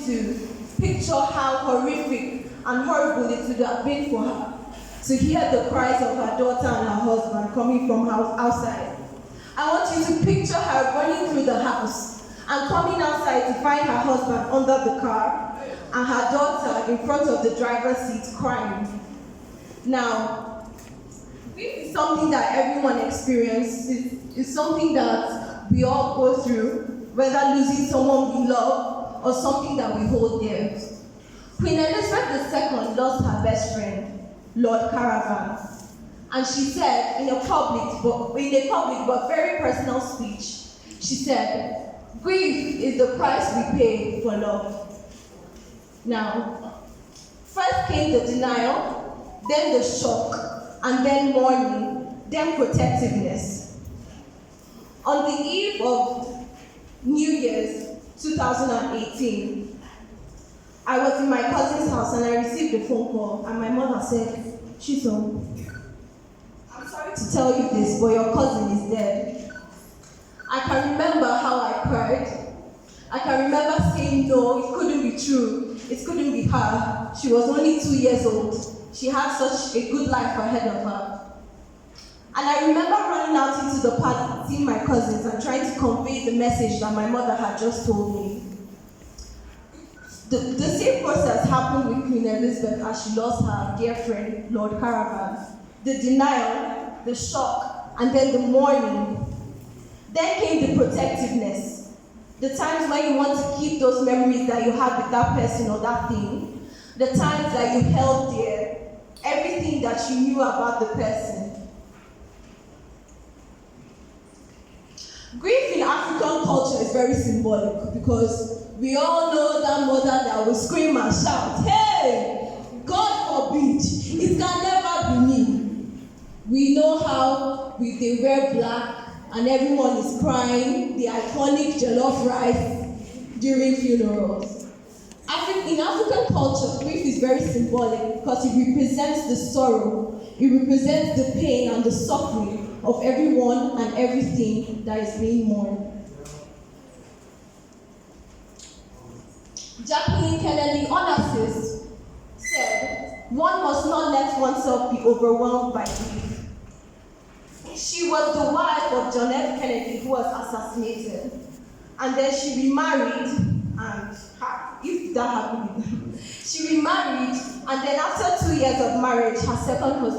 to picture how horrific and horrible it would have been for her to hear the cries of her daughter and her husband coming from outside. I want you to picture her running through the house and coming outside to find her husband under the car and her daughter in front of the driver's seat crying. Now, grief is something that everyone experiences. It's something that we all go through, whether losing someone we love or something that we hold dear. Queen Elizabeth II lost her best friend, Lord Caravan, and she said in a public but very personal speech, she said, "Grief is the price we pay for love." Now, first came the denial, then the shock, and then mourning, then protectiveness. On the eve of New Year's 2018, I was in my cousin's house and I received a phone call, and my mother said, "Chisom, I'm sorry to tell you this, but your cousin is dead." I can remember how I cried. I can remember saying, no, it couldn't be true. It couldn't be her. She was only 2 years old. She had such a good life ahead of her. And I remember running out into the park, seeing my cousins and trying to convey the message that my mother had just told me. The same process happened with Queen Elizabeth as she lost her dear friend, Lord Caravan. The denial, the shock, and then the mourning. Then came the protectiveness. The times when you want to keep those memories that you had with that person or that thing. The times that you held dear, everything that you knew about the person. Grief in African culture is very symbolic because we all know that mother that will scream and shout, "Hey, God forbid, it can never be me." We know how they wear black and everyone is crying, the iconic jollof rice during funerals. In African culture, grief is very symbolic because it represents the sorrow, it represents the pain and the suffering of everyone and everything that is being mourned. Jacqueline Kennedy Onassis said, "One must not let oneself be overwhelmed by grief." She was the wife of John F. Kennedy, who was assassinated. And then she remarried, and if that happened, she remarried, and then after 2 years of marriage, her second husband